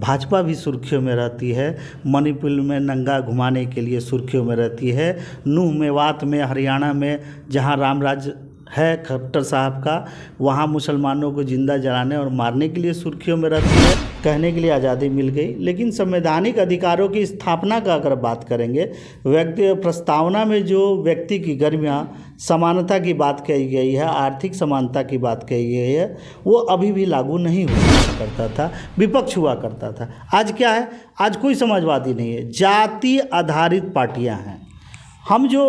भाजपा भी सुर्खियों में रहती है। मणिपुर में नंगा घुमाने के लिए सुर्खियों में रहती है। नूह मेवात में, हरियाणा में जहां रामराज है खट्टर साहब का, वहाँ मुसलमानों को जिंदा जलाने और मारने के लिए सुर्खियों में रहती है। कहने के लिए आज़ादी मिल गई, लेकिन संवैधानिक अधिकारों की स्थापना का अगर बात करेंगे, व्यक्ति प्रस्तावना में जो व्यक्ति की गरिमा, समानता की बात कही गई है, आर्थिक समानता की बात कही गई है, वो अभी भी लागू नहीं हुआ करता था, विपक्ष हुआ करता था। आज क्या है? आज कोई समाजवादी नहीं है, जाति आधारित पार्टियाँ हैं। हम जो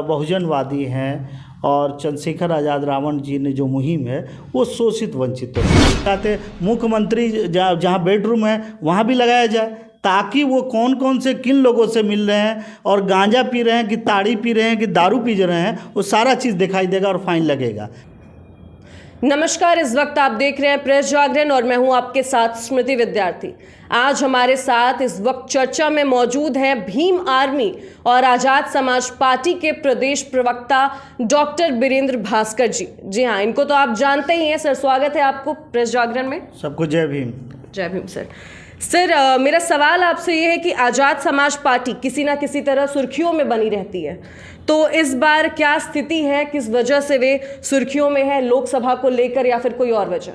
बहुजनवादी हैं और चंद्रशेखर आज़ाद रावण जी ने जो मुहिम है वो शोषित वंचितों चाहते, मुख्यमंत्री जहाँ बेडरूम है वहाँ भी लगाया जाए, ताकि वो कौन कौन से किन लोगों से मिल रहे हैं और गांजा पी रहे हैं कि ताड़ी पी रहे हैं कि दारू पी रहे हैं, वो सारा चीज़ दिखाई देगा और फाइन लगेगा। नमस्कार, इस वक्त आप देख रहे हैं प्रेस जागरण और मैं हूं आपके साथ स्मृति विद्यार्थी। आज हमारे साथ इस वक्त चर्चा में मौजूद हैं भीम आर्मी और आजाद समाज पार्टी के प्रदेश प्रवक्ता डॉक्टर बीरेंद्र भास्कर जी। जी हाँ, इनको तो आप जानते ही हैं। सर, स्वागत है आपको प्रेस जागरण में। सबको जय भीम। जय भीम सर। सर, मेरा सवाल आपसे ये है कि आजाद समाज पार्टी किसी ना किसी तरह सुर्खियों में बनी रहती है, तो इस बार क्या स्थिति है, किस वजह से वे सुर्खियों में है, लोकसभा को लेकर या फिर कोई और वजह?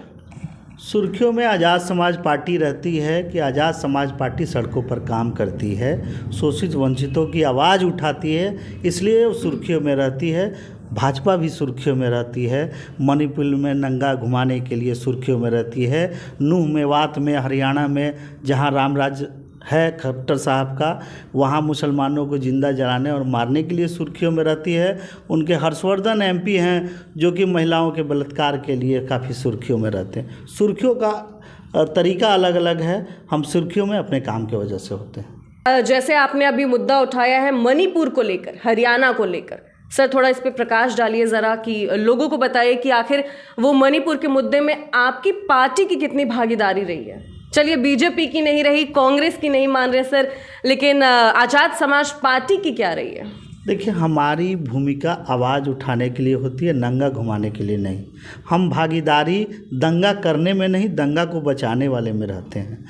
सुर्खियों में आज़ाद समाज पार्टी रहती है कि आज़ाद समाज पार्टी सड़कों पर काम करती है, शोषित वंचितों की आवाज़ उठाती है, इसलिए वो सुर्खियों में रहती है। भाजपा भी सुर्खियों में रहती है। मणिपुर में नंगा घुमाने के लिए सुर्खियों में रहती है। नूह मेवात में, हरियाणा में जहां रामराज है खट्टर साहब का, वहाँ मुसलमानों को जिंदा जलाने और मारने के लिए सुर्खियों में रहती है। उनके हर्षवर्धन एमपी हैं जो कि महिलाओं के बलात्कार के लिए काफ़ी सुर्खियों में रहते हैं। सुर्खियों का तरीका अलग अलग है, हम सुर्खियों में अपने काम की वजह से होते हैं। जैसे आपने अभी मुद्दा उठाया है मणिपुर को लेकर, हरियाणा को लेकर, सर थोड़ा इस पे प्रकाश डालिए ज़रा, कि लोगों को बताइए कि आखिर वो मणिपुर के मुद्दे में आपकी पार्टी की कितनी भागीदारी रही है। चलिए, बीजेपी की नहीं रही, कांग्रेस की नहीं मान रहे सर, लेकिन आज़ाद समाज पार्टी की क्या रही है? देखिए, हमारी भूमिका आवाज़ उठाने के लिए होती है, नंगा घुमाने के लिए नहीं। हम भागीदारी दंगा करने में नहीं, दंगा को बचाने वाले में रहते हैं।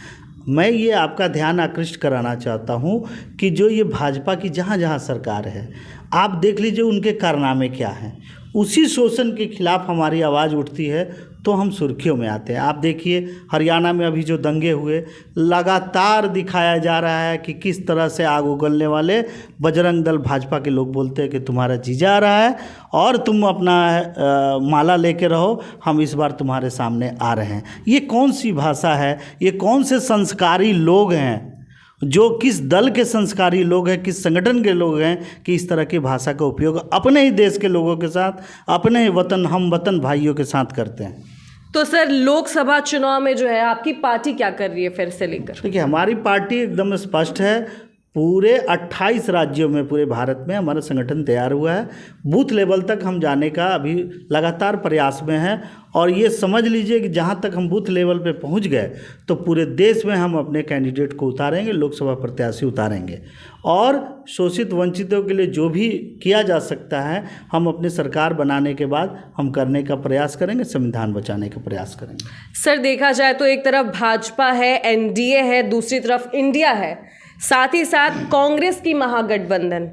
मैं ये आपका ध्यान आकृष्ट कराना चाहता हूँ कि जो ये भाजपा की जहाँ जहाँ सरकार है, आप देख लीजिए उनके कारनामे क्या हैं। उसी शोषण के खिलाफ हमारी आवाज़ उठती है तो हम सुर्खियों में आते हैं। आप देखिए, हरियाणा में अभी जो दंगे हुए, लगातार दिखाया जा रहा है कि किस तरह से आग उगलने वाले बजरंग दल भाजपा के लोग बोलते हैं कि तुम्हारा जीजा आ रहा है और तुम अपना माला लेके रहो, हम इस बार तुम्हारे सामने आ रहे हैं। ये कौन सी भाषा है? ये कौन से संस्कारी लोग हैं, जो किस दल के संस्कारी लोग हैं, किस संगठन के लोग हैं कि इस तरह की भाषा का उपयोग अपने ही देश के लोगों के साथ, अपने ही वतन, हम वतन भाइयों के साथ करते हैं। तो सर, लोकसभा चुनाव में जो है आपकी पार्टी क्या कर रही है फिर से लेकर? देखिए, हमारी पार्टी एकदम स्पष्ट है। पूरे 28 राज्यों में, पूरे भारत में हमारा संगठन तैयार हुआ है। बूथ लेवल तक हम जाने का अभी लगातार प्रयास में है और ये समझ लीजिए कि जहाँ तक हम बूथ लेवल पे पहुँच गए तो पूरे देश में हम अपने कैंडिडेट को उतारेंगे, लोकसभा प्रत्याशी उतारेंगे और शोषित वंचितों के लिए जो भी किया जा सकता है हम अपनी सरकार बनाने के बाद हम करने का प्रयास करेंगे, संविधान बचाने का प्रयास करेंगे। सर, देखा जाए तो एक तरफ भाजपा है, एनडीए है, दूसरी तरफ इंडिया है, साथ ही साथ कांग्रेस की महागठबंधन,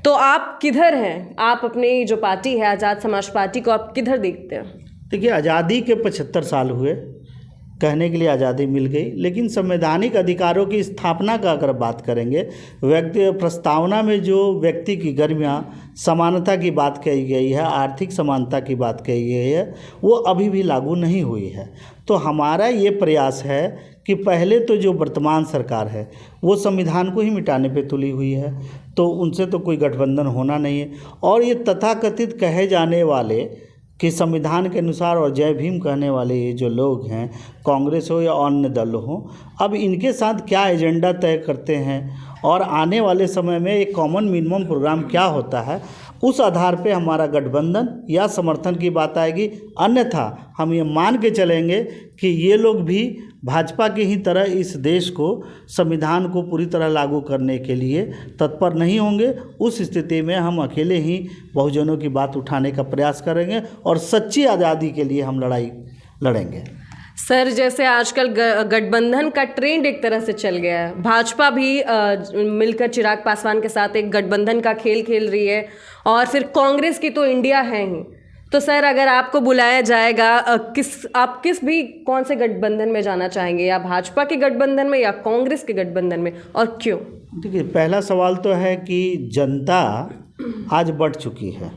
तो आप किधर हैं? आप अपनी जो पार्टी है आज़ाद समाज पार्टी को आप किधर देखते हैं? देखिए, आज़ादी के 75 साल हुए, कहने के लिए आज़ादी मिल गई, लेकिन संवैधानिक अधिकारों की स्थापना का अगर बात करेंगे, व्यक्ति प्रस्तावना में जो व्यक्ति की गरिमा, समानता की बात कही गई है, आर्थिक समानता की बात कही गई है, वो अभी भी लागू नहीं हुई है। तो हमारा ये प्रयास है कि पहले तो जो वर्तमान सरकार है वो संविधान को ही मिटाने पे तुली हुई है, तो उनसे तो कोई गठबंधन होना नहीं है। और ये तथाकथित कहे जाने वाले कि संविधान के अनुसार और जय भीम कहने वाले ये जो लोग हैं, कांग्रेस हो या अन्य दल हो, अब इनके साथ क्या एजेंडा तय करते हैं और आने वाले समय में एक कॉमन मिनिमम प्रोग्राम क्या होता है, उस आधार पे हमारा गठबंधन या समर्थन की बात आएगी। अन्यथा हम ये मान के चलेंगे कि ये लोग भी भाजपा की ही तरह इस देश को, संविधान को पूरी तरह लागू करने के लिए तत्पर नहीं होंगे। उस स्थिति में हम अकेले ही बहुजनों की बात उठाने का प्रयास करेंगे और सच्ची आज़ादी के लिए हम लड़ाई लड़ेंगे। सर, जैसे आजकल गठबंधन का ट्रेंड एक तरह से चल गया है। भाजपा भी मिलकर चिराग पासवान के साथ एक गठबंधन का खेल खेल रही है, और फिर कांग्रेस की तो इंडिया है ही। तो सर, अगर आपको बुलाया जाएगा, आप कौन से गठबंधन में जाना चाहेंगे, या भाजपा के गठबंधन में या कांग्रेस के गठबंधन में, और क्यों? देखिए, पहला सवाल तो है कि जनता आज बढ़ चुकी है।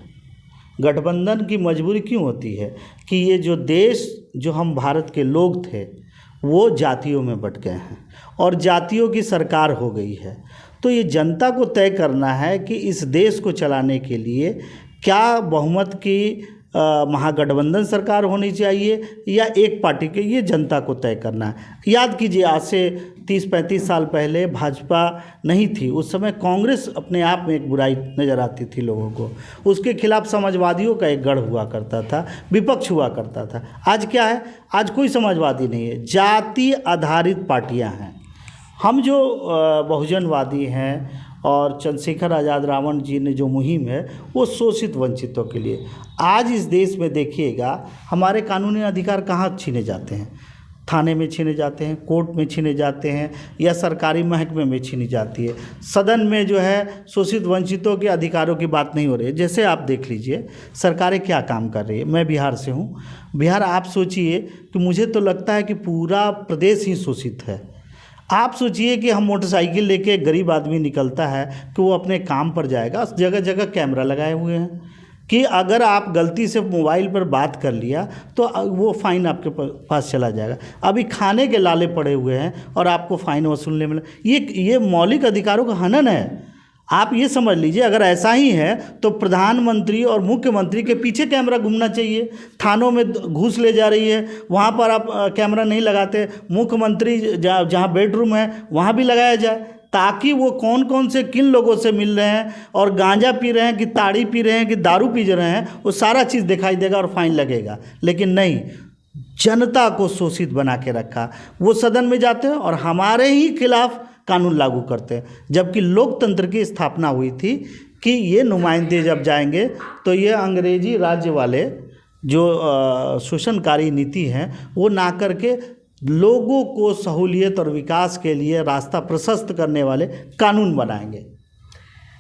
गठबंधन की मजबूरी क्यों होती है कि ये जो देश, जो हम भारत के लोग थे, वो जातियों में बट गए हैं और जातियों की सरकार हो गई है। तो ये जनता को तय करना है कि इस देश को चलाने के लिए क्या बहुमत की महागठबंधन सरकार होनी चाहिए या एक पार्टी के, ये जनता को तय करना है। याद कीजिए, आज से 30-35 साल पहले भाजपा नहीं थी, उस समय कांग्रेस अपने आप में एक बुराई नज़र आती थी लोगों को। उसके खिलाफ समाजवादियों का एक गढ़ हुआ करता था, विपक्ष हुआ करता था। आज क्या है? आज कोई समाजवादी नहीं है, जाति आधारित पार्टियां हैं। हम जो बहुजनवादी हैं और चंद्रशेखर आज़ाद रावण जी ने जो मुहिम है वो शोषित वंचितों के लिए। आज इस देश में देखिएगा, हमारे कानूनी अधिकार कहाँ छीने जाते हैं? थाने में छीने जाते हैं, कोर्ट में छीने जाते हैं, या सरकारी महकमे में छीनी जाती है। सदन में जो है शोषित वंचितों के अधिकारों की बात नहीं हो रही है। जैसे आप देख लीजिए सरकारें क्या काम कर रही है। मैं बिहार से हूँ। बिहार, आप सोचिए कि मुझे तो लगता है कि पूरा प्रदेश ही शोषित है। आप सोचिए कि हम मोटरसाइकिल लेके, गरीब आदमी निकलता है कि वो अपने काम पर जाएगा, जगह जगह कैमरा लगाए हुए हैं कि अगर आप गलती से मोबाइल पर बात कर लिया तो वो फ़ाइन आपके पास चला जाएगा। अभी खाने के लाले पड़े हुए हैं और आपको फ़ाइन वसूलने में ये मौलिक अधिकारों का हनन है। आप ये समझ लीजिए, अगर ऐसा ही है तो प्रधानमंत्री और मुख्यमंत्री के पीछे कैमरा घूमना चाहिए। थानों में घूस ले जा रही है, वहाँ पर आप कैमरा नहीं लगाते। मुख्यमंत्री जहाँ बेडरूम है वहाँ भी लगाया जाए, ताकि वो कौन कौन से किन लोगों से मिल रहे हैं और गांजा पी रहे हैं कि ताड़ी पी रहे हैं कि दारू पी रहे हैं, वो सारा चीज़ दिखाई देगा और फाइन लगेगा। लेकिन नहीं, जनता को शोषित बना के रखा। वो सदन में जाते हैं और हमारे ही खिलाफ कानून लागू करते हैं, जबकि लोकतंत्र की स्थापना हुई थी कि ये नुमाइंदे जब जाएंगे तो ये अंग्रेजी राज्य वाले जो शोषणकारी नीति हैं वो ना करके लोगों को सहूलियत और विकास के लिए रास्ता प्रशस्त करने वाले कानून बनाएंगे।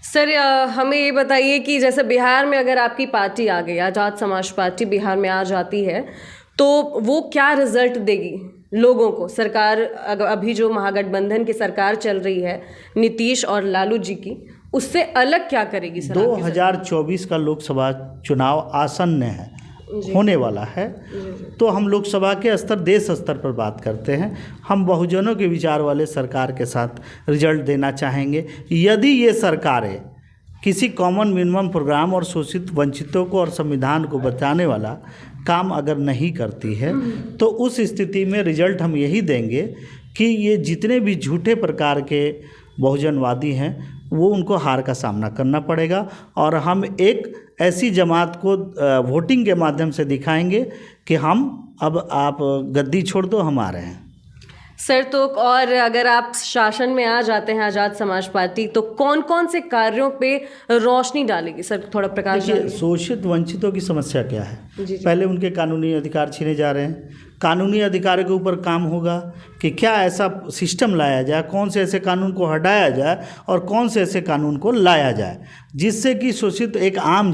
सर, हमें ये बताइए कि जैसे बिहार में अगर आपकी पार्टी आ गई, आज़ाद समाज पार्टी बिहार में आ जाती है, तो वो क्या रिजल्ट देगी लोगों को? सरकार अभी जो महागठबंधन की सरकार चल रही है नीतीश और लालू जी की, उससे अलग क्या करेगी सर? 2024 का लोकसभा चुनाव आसन्न है, होने वाला है। तो हम लोकसभा के स्तर, देश स्तर पर बात करते हैं। हम बहुजनों के विचार वाले सरकार के साथ रिजल्ट देना चाहेंगे। यदि ये सरकारें किसी कॉमन मिनिमम प्रोग्राम और शोषित वंचितों को और संविधान को बचाने वाला काम अगर नहीं करती है, तो उस स्थिति में रिजल्ट हम यही देंगे कि ये जितने भी झूठे प्रकार के बहुजनवादी हैं वो उनको हार का सामना करना पड़ेगा। और हम एक ऐसी जमात को वोटिंग के माध्यम से दिखाएंगे कि हम, अब आप गद्दी छोड़ दो, हम आ रहे हैं। सर, तो और अगर आप शासन में आ जाते हैं आज़ाद समाज पार्टी, तो कौन कौन से कार्यों पे रोशनी डालेगी सर? थोड़ा प्रकाश डालिए। शोषित वंचितों की समस्या क्या है? जी। पहले उनके कानूनी अधिकार छीने जा रहे हैं। कानूनी अधिकारों के ऊपर काम होगा कि क्या ऐसा सिस्टम लाया जाए, कौन से ऐसे कानून को हटाया जाए और कौन से ऐसे कानून को लाया जाए जिससे कि शोषित एक आम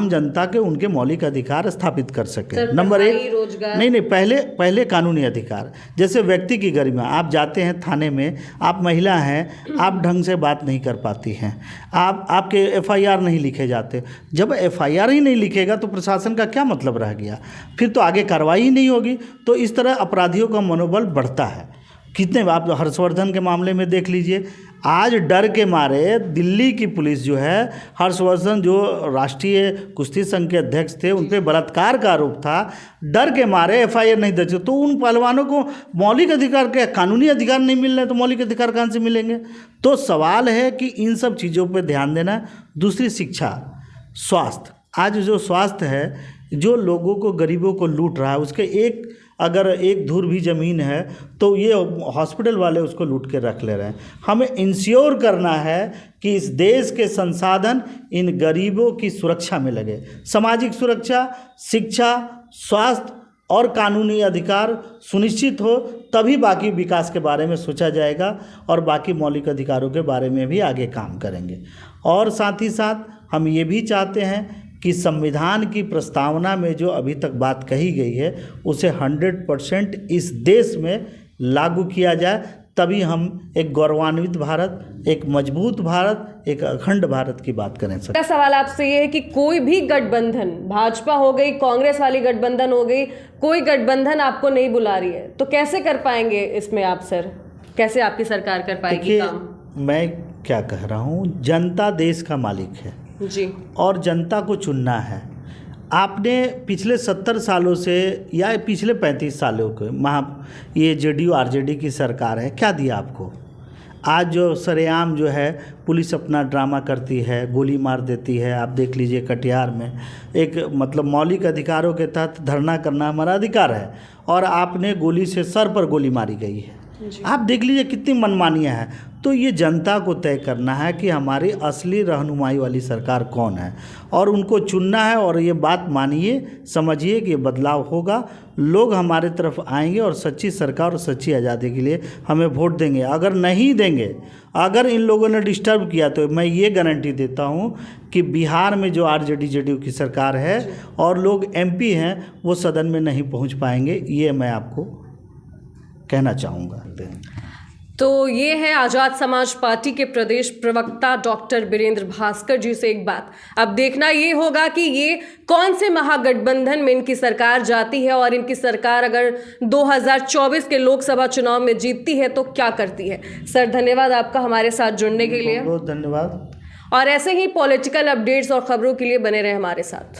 जनता के उनके मौलिक अधिकार स्थापित कर सके। नंबर 1, रोजगार नहीं, पहले कानूनी अधिकार। जैसे व्यक्ति की गरिमा, आप जाते हैं थाने में, आप महिला हैं, आप ढंग से बात नहीं कर पाती हैं, आपके FIR नहीं लिखे जाते। जब FIR ही नहीं लिखेगा तो प्रशासन का क्या मतलब रह गया? फिर तो आगे कार्रवाई ही नहीं होगी। तो इस तरह अपराधियों का मनोबल बढ़ता है। कितने, आप हर्षवर्धन के मामले में देख लीजिए, आज डर के मारे दिल्ली की पुलिस जो है, हर्षवर्धन जो राष्ट्रीय कुश्ती संघ के अध्यक्ष थे, उन पर बलात्कार का आरोप था, डर के मारे FIR नहीं दर्ज। तो उन पहलवानों को मौलिक अधिकार, क्या कानूनी अधिकार नहीं मिल रहे, तो मौलिक अधिकार कहाँ से मिलेंगे? तो सवाल है कि इन सब चीज़ों पर ध्यान देना। दूसरी, शिक्षा, स्वास्थ्य। आज जो स्वास्थ्य है, जो लोगों को, गरीबों को लूट रहा है, उसके अगर एक धूर भी ज़मीन है तो ये हॉस्पिटल वाले उसको लूट के रख ले रहे हैं। हमें इंश्योर करना है कि इस देश के संसाधन इन गरीबों की सुरक्षा में लगे। सामाजिक सुरक्षा, शिक्षा, स्वास्थ्य और कानूनी अधिकार सुनिश्चित हो, तभी बाकी विकास के बारे में सोचा जाएगा और बाकी मौलिक अधिकारों के बारे में भी आगे काम करेंगे। और साथ ही साथ हम ये भी चाहते हैं कि संविधान की प्रस्तावना में जो अभी तक बात कही गई है उसे 100% इस देश में लागू किया जाए, तभी हम एक गौरवान्वित भारत, एक मजबूत भारत, एक अखंड भारत की बात करें। मेरा सवाल आपसे ये है कि कोई भी गठबंधन, भाजपा हो गई, कांग्रेस वाली गठबंधन हो गई, कोई गठबंधन आपको नहीं बुला रही है, तो कैसे कर पाएंगे इसमें आप सर? कैसे आपकी सरकार कर पाएगी काम? मैं क्या कह रहा हूँ, जनता देश का मालिक है जी, और जनता को चुनना है। आपने पिछले 70 सालों से या पिछले 35 सालों के ये जेडीयू आरजेडी की सरकार है, क्या दिया आपको? आज जो सरेआम जो है पुलिस अपना ड्रामा करती है, गोली मार देती है। आप देख लीजिए कटिहार में एक मतलब मौलिक अधिकारों के तहत धरना करना हमारा अधिकार है और आपने गोली से सर पर गोली मारी गई है। आप देख लीजिए कितनी मनमानियाँ हैं। तो ये जनता को तय करना है कि हमारी असली रहनुमाई वाली सरकार कौन है और उनको चुनना है। और ये बात मानिए, समझिए कि ये बदलाव होगा, लोग हमारे तरफ आएंगे और सच्ची सरकार और सच्ची आज़ादी के लिए हमें वोट देंगे। अगर नहीं देंगे, अगर इन लोगों ने डिस्टर्ब किया, तो मैं ये गारंटी देता हूँ कि बिहार में जो आरजेडी जेडीयू की सरकार है और लोग एमपी हैं वो सदन में नहीं पहुँच पाएंगे। ये मैं आपको कहना चाहूँगा। तो ये है आज़ाद समाज पार्टी के प्रदेश प्रवक्ता डॉक्टर बीरेंद्र भास्कर जी से एक बात। अब देखना ये होगा कि ये कौन से महागठबंधन में इनकी सरकार जाती है और इनकी सरकार अगर 2024 के लोकसभा चुनाव में जीतती है तो क्या करती है। सर धन्यवाद आपका हमारे साथ जुड़ने के लिए। बहुत धन्यवाद। और ऐसे ही पॉलिटिकल अपडेट्स और खबरों के लिए बने रहे हमारे साथ।